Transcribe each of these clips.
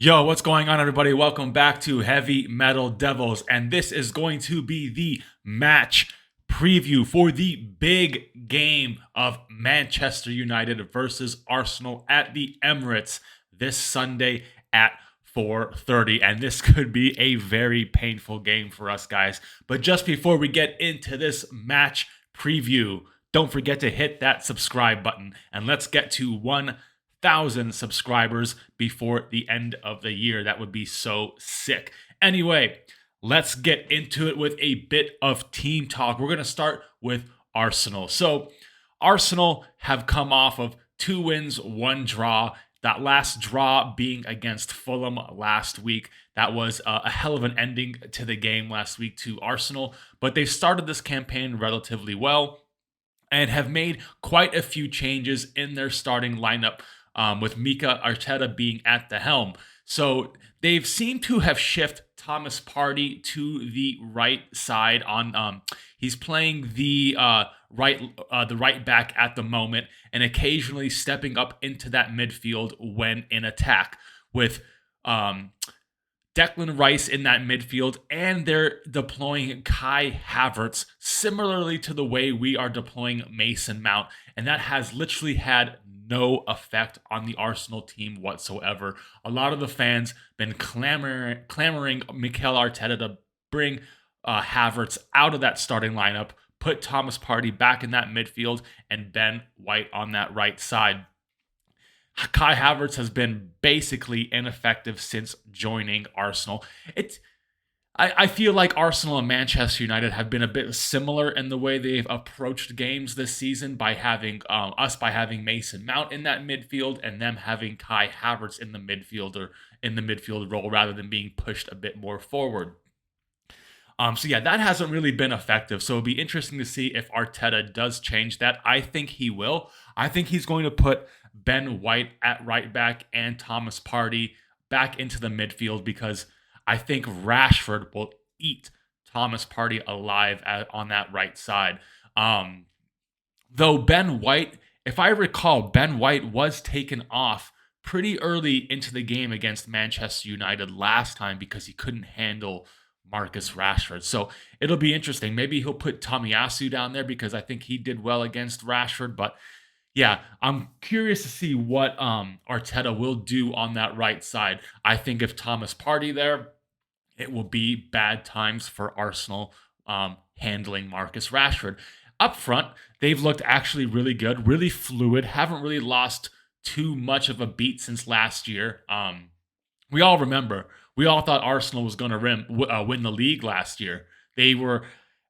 Yo, what's going on, everybody? Welcome back to Heavy Metal Devils, and this is going to be the match preview for the big game of Manchester United versus Arsenal at the Emirates this Sunday at 4:30, and this could be a very painful game for us, guys. But just before we get into this match preview, don't forget to hit that subscribe button, and let's get to 1,000 subscribers before the end of the year. That would be so sick. Anyway, let's get into it with a bit of team talk. We're going to start with Arsenal. So, Arsenal have come off of 2 wins, 1 draw. That last draw being against Fulham last week. That was a hell of an ending to the game last week to Arsenal. But they've started this campaign relatively well and have made quite a few changes in their starting lineup, with Mikel Arteta being at the helm. So they've seemed to have shifted Thomas Partey to the right side. He's playing the right back at the moment, and occasionally stepping up into that midfield when in attack, with Declan Rice in that midfield, and they're deploying Kai Havertz similarly to the way we are deploying Mason Mount, and that has literally had no effect on the Arsenal team whatsoever. A lot of the fans been clamoring Mikel Arteta to bring Havertz out of that starting lineup, put Thomas Partey back in that midfield, and Ben White on that right side. Kai Havertz has been basically ineffective since joining Arsenal. I feel like Arsenal and Manchester United have been a bit similar in the way they've approached games this season, by having having Mason Mount in that midfield and them having Kai Havertz in the midfield role rather than being pushed a bit more forward. That hasn't really been effective. So it'll be interesting to see if Arteta does change that. I think he will. I think he's going to put Ben White at right back and Thomas Partey back into the midfield, because I think Rashford will eat Thomas Partey alive on that right side. Though Ben White, if I recall, Ben White was taken off pretty early into the game against Manchester United last time because he couldn't handle Marcus Rashford. So it'll be interesting. Maybe he'll put Tomiyasu down there because I think he did well against Rashford. But yeah, I'm curious to see what Arteta will do on that right side. I think if Thomas Partey there, it will be bad times for Arsenal handling Marcus Rashford. Up front, they've looked actually really good, really fluid, haven't really lost too much of a beat since last year. We all thought Arsenal was going to win the league last year. They were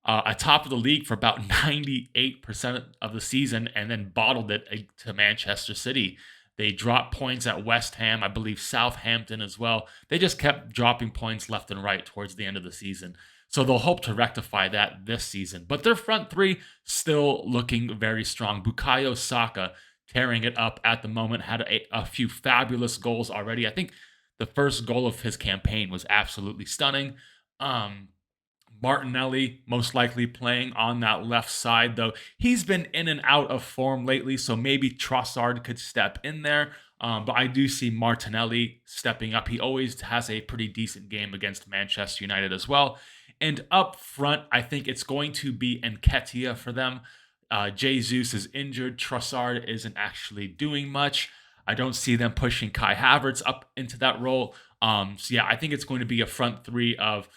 atop of the league for about 98% of the season, and then bottled it to Manchester City. They dropped points at West Ham, I believe Southampton as well. They just kept dropping points left and right towards the end of the season. So they'll hope to rectify that this season. But their front three still looking very strong. Bukayo Saka tearing it up at the moment, had a few fabulous goals already. I think the first goal of his campaign was absolutely stunning. Martinelli most likely playing on that left side, though he's been in and out of form lately, so maybe Trossard could step in there. But I do see Martinelli stepping up. He always has a pretty decent game against Manchester United as well. And up front, I think it's going to be Nketiah for them. Jesus is injured. Trossard isn't actually doing much. I don't see them pushing Kai Havertz up into that role. I think it's going to be a front three of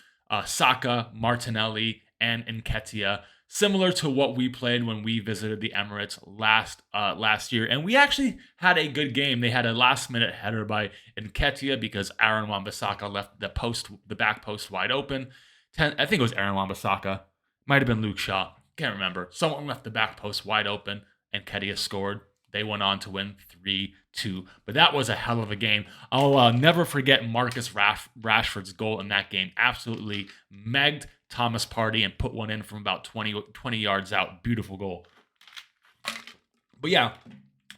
Saka, Martinelli, and Nketiah, similar to what we played when we visited the Emirates last year. And we actually had a good game. They had a last-minute header by Nketiah because Aaron Wan-Bissaka left the back post wide open. I think it was Aaron Wan-Bissaka. Might have been Luke Shaw. Can't remember. Someone left the back post wide open, and Nketiah scored. They went on to win 3-2. But that was a hell of a game. I'll never forget Marcus Rashford's goal in that game. Absolutely megged Thomas Partey and put one in from about 20 yards out. Beautiful goal. But yeah,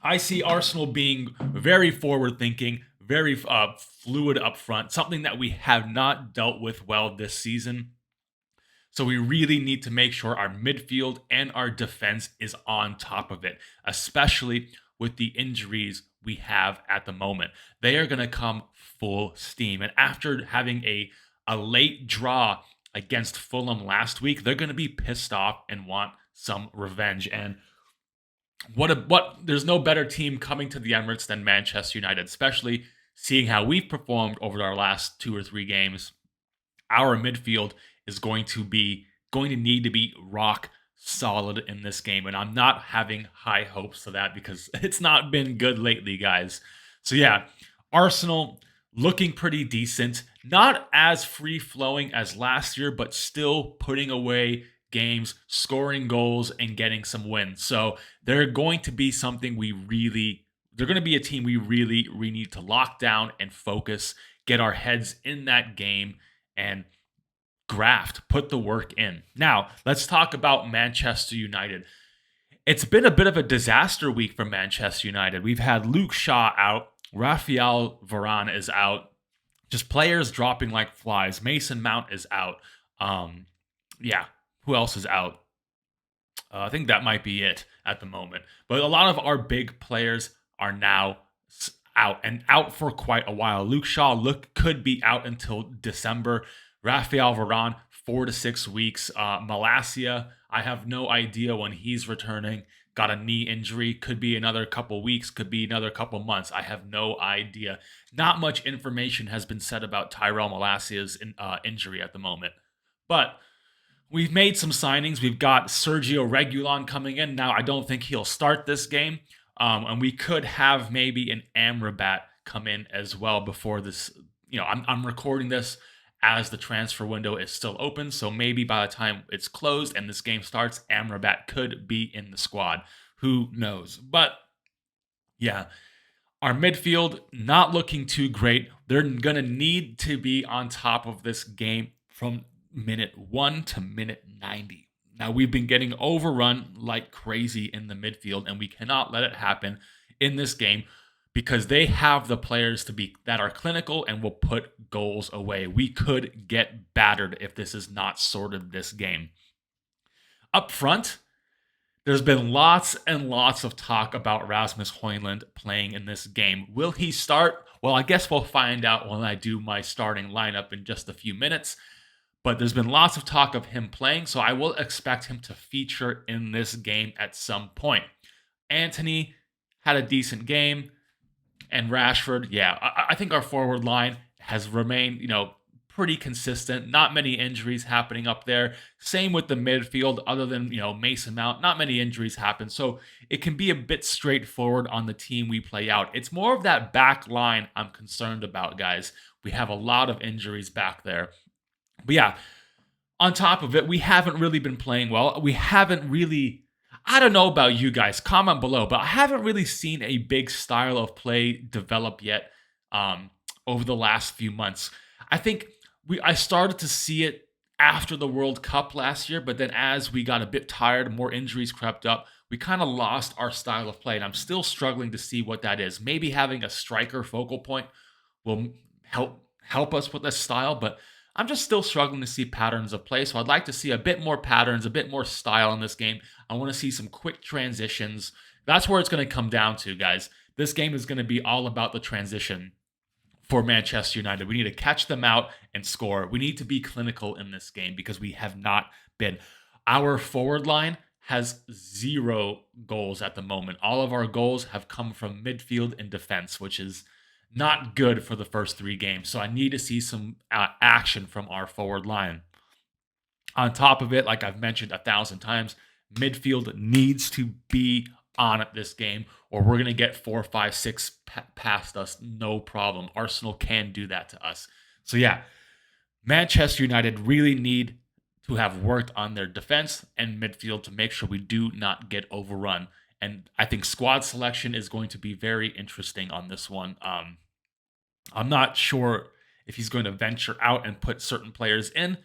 I see Arsenal being very forward-thinking, very fluid up front, something that we have not dealt with well this season. So we really need to make sure our midfield and our defense is on top of it, especially with the injuries we have at the moment. They are going to come full steam. And after having a late draw against Fulham last week, they're going to be pissed off and want some revenge. And what there's no better team coming to the Emirates than Manchester United, especially seeing how we've performed over our last 2 or 3 games. Our midfield is going to need to be rock solid in this game, and I'm not having high hopes of that because it's not been good lately, guys. So yeah, Arsenal looking pretty decent, not as free flowing as last year, but still putting away games, scoring goals, and getting some wins. So they're going to be something they're going to be a team we need to lock down and focus, get our heads in that game, and graft, put the work in. Now, let's talk about Manchester United. It's been a bit of a disaster week for Manchester United. We've had Luke Shaw out, Rafael Varane is out, just players dropping like flies. Mason Mount is out. Yeah, who else is out? I think that might be it at the moment. But a lot of our big players are now out and out for quite a while. Luke Shaw could be out until December. Rafael Varane, 4 to 6 weeks. Malacia, I have no idea when he's returning. Got a knee injury. Could be another couple weeks. Could be another couple months. I have no idea. Not much information has been said about Tyrell Malacia's injury at the moment. But we've made some signings. We've got Sergio Reguilon coming in. Now, I don't think he'll start this game. And we could have maybe an Amrabat come in as well before this. I'm recording this as the transfer window is still open. So maybe by the time it's closed and this game starts, Amrabat could be in the squad. Who knows? But yeah, our midfield not looking too great. They're going to need to be on top of this game from minute 1 to minute 90. Now, we've been getting overrun like crazy in the midfield, and we cannot let it happen in this game because they have the players that are clinical and will put goals away. We could get battered if this is not sorted this game. Up front, there's been lots and lots of talk about Rasmus Hojlund playing in this game. Will he start? Well, I guess we'll find out when I do my starting lineup in just a few minutes. But there's been lots of talk of him playing, so I will expect him to feature in this game at some point. Antony had a decent game, and Rashford, yeah, I think our forward line has remained, pretty consistent. Not many injuries happening up there. Same with the midfield, other than, Mason Mount. Not many injuries happen, so it can be a bit straightforward on the team we play out. It's more of that back line I'm concerned about, guys. We have a lot of injuries back there. But yeah, on top of it, we haven't really been playing well. We haven't really, I don't know about you guys, comment below, but I haven't really seen a big style of play develop yet over the last few months. I think I started to see it after the World Cup last year, but then as we got a bit tired, more injuries crept up, we kind of lost our style of play, and I'm still struggling to see what that is. Maybe having a striker focal point will help us with this style, but I'm just still struggling to see patterns of play, so I'd like to see a bit more patterns, a bit more style in this game. I want to see some quick transitions. That's where it's going to come down to, guys. This game is going to be all about the transition for Manchester United. We need to catch them out and score. We need to be clinical in this game because we have not been. Our forward line has 0 goals at the moment. All of our goals have come from midfield and defense, which is not good for the first 3 games. So I need to see some action from our forward line. On top of it, like I've mentioned 1,000 times, midfield needs to be on at this game, or we're going to get 4, 5, 6 past us, no problem. Arsenal can do that to us. So yeah, Manchester United really need to have worked on their defense and midfield to make sure we do not get overrun. And I think squad selection is going to be very interesting on this one. I'm not sure if he's going to venture out and put certain players in,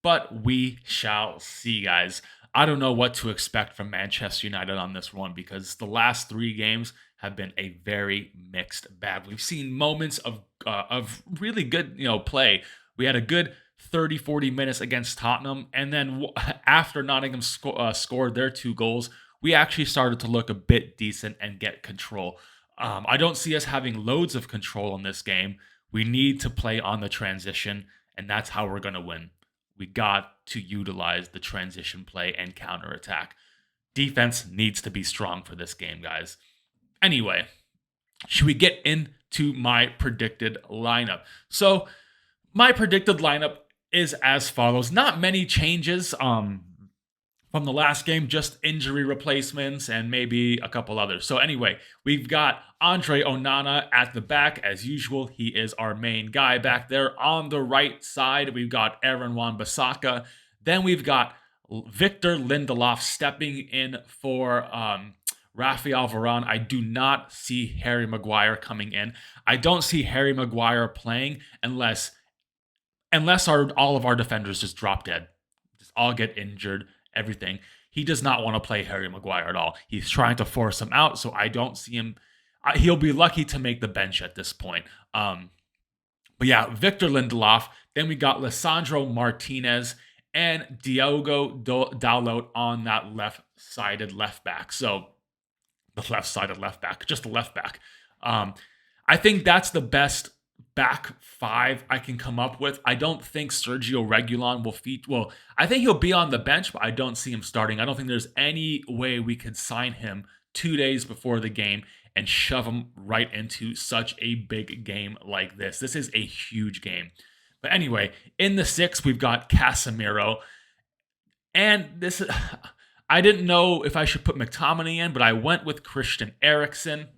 but we shall see, guys. I don't know what to expect from Manchester United on this one because the last 3 games have been a very mixed bag. We've seen moments of really good, play. We had a good 30, 40 minutes against Tottenham, and then after Nottingham scored their 2 goals, we actually started to look a bit decent and get control. I don't see us having loads of control in this game. We need to play on the transition, and that's how we're going to win. We got to utilize the transition play and counterattack. Defense needs to be strong for this game, guys. Anyway, should we get into my predicted lineup? So, my predicted lineup is as follows. Not many changes from the last game, just injury replacements and maybe a couple others. So anyway, we've got Andre Onana at the back as usual. He is our main guy back there. On the right side, we've got Aaron Wan-Bissaka. Then we've got Victor Lindelof stepping in for Rafael Varane. I do not see Harry Maguire coming in. I don't see Harry Maguire playing unless all of our defenders just drop dead, just all get injured, everything. He does not want to play Harry Maguire at all. He's trying to force him out, so I don't see him. He'll be lucky to make the bench at this point. But yeah, Victor Lindelof. Then we got Lisandro Martinez and Diogo Dalot on that left-sided left back. So the left-sided left back, just the left back. I think that's the best back five I can come up with. I don't think Sergio Reguilon will feature. Well, I think he'll be on the bench, but I don't see him starting. I don't think there's any way we could sign him 2 days before the game and shove him right into such a big game like this. This is a huge game. But anyway, in the 6, we've got Casemiro. And this, I didn't know if I should put McTominay in, but I went with Christian Eriksen.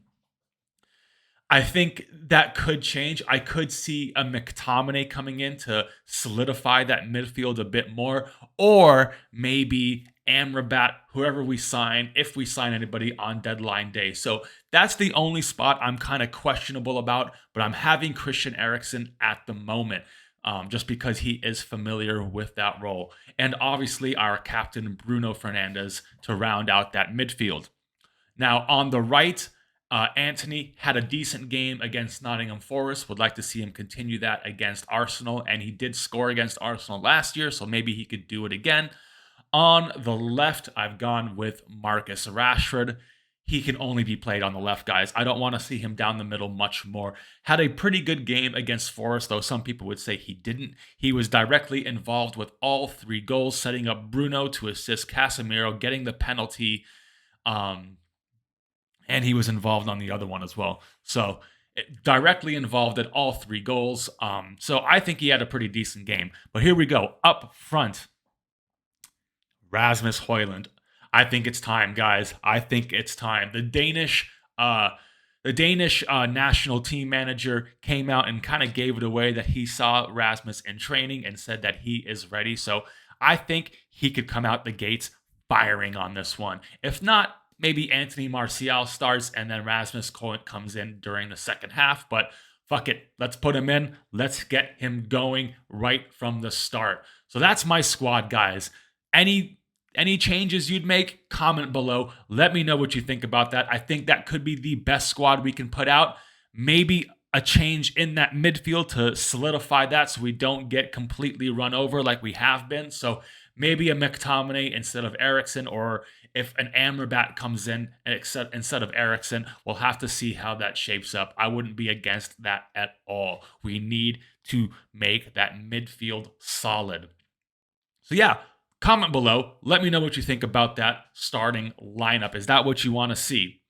I think that could change. I could see a McTominay coming in to solidify that midfield a bit more, or maybe Amrabat, whoever we sign, if we sign anybody on deadline day. So that's the only spot I'm kind of questionable about, but I'm having Christian Eriksen at the moment, just because he is familiar with that role. And obviously our captain, Bruno Fernandes, to round out that midfield. Now on the right, Antony had a decent game against Nottingham Forest. Would like to see him continue that against Arsenal, and he did score against Arsenal last year, so maybe he could do it again. On the left, I've gone with Marcus Rashford. He can only be played on the left, guys. I don't want to see him down the middle much more. Had a pretty good game against Forest, though some people would say he didn't. He was directly involved with all 3 goals, setting up Bruno to assist Casemiro, getting the penalty, and he was involved on the other one as well. So directly involved at all 3 goals. So I think he had a pretty decent game. But here we go. Up front, Rasmus Hojlund. I think it's time, guys. I think it's time. The Danish national team manager came out and kind of gave it away that he saw Rasmus in training and said that he is ready. So I think he could come out the gates firing on this one. If not, maybe Anthony Martial starts and then Rasmus comes in during the second half. But fuck it. Let's put him in. Let's get him going right from the start. So that's my squad, guys. Any changes you'd make, comment below. Let me know what you think about that. I think that could be the best squad we can put out. Maybe a change in that midfield to solidify that so we don't get completely run over like we have been. So maybe a McTominay instead of Eriksen, or if an Amrabat comes in instead of Eriksen, we'll have to see how that shapes up. I wouldn't be against that at all. We need to make that midfield solid. So yeah, comment below. Let me know what you think about that starting lineup. Is that what you want to see?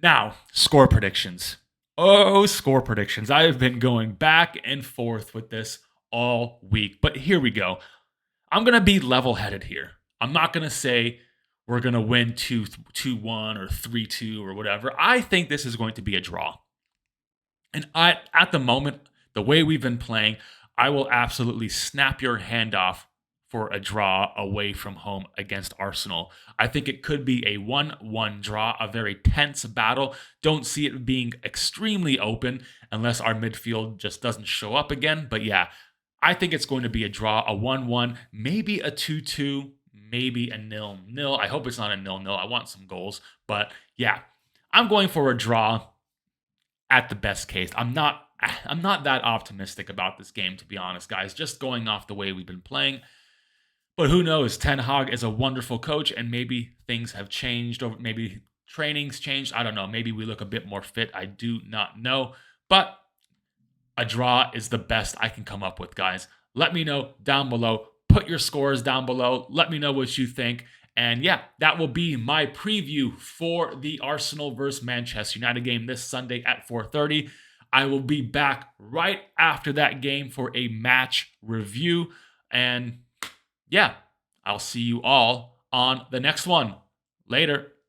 Now, score predictions. Oh, score predictions. I have been going back and forth with this all week, but here we go. I'm going to be level-headed here. I'm not going to say we're going to win 2-1 or 3-2 or whatever. I think this is going to be a draw. And at the moment, the way we've been playing, I will absolutely snap your hand off for a draw away from home against Arsenal. I think it could be a 1-1 draw, a very tense battle. Don't see it being extremely open unless our midfield just doesn't show up again. But yeah, I think it's going to be a draw, a 1-1, maybe a 2-2, maybe a 0-0. I hope it's not a 0-0. I want some goals. But yeah, I'm going for a draw at the best case. I'm not that optimistic about this game, to be honest, guys. Just going off the way we've been playing. But who knows? Ten Hag is a wonderful coach, and maybe things have changed, or maybe training's changed. I don't know. Maybe we look a bit more fit. I do not know. But a draw is the best I can come up with, guys. Let me know down below. Put your scores down below. Let me know what you think. And yeah, that will be my preview for the Arsenal versus Manchester United game this Sunday at 4:30. I will be back right after that game for a match review. And yeah, I'll see you all on the next one. Later.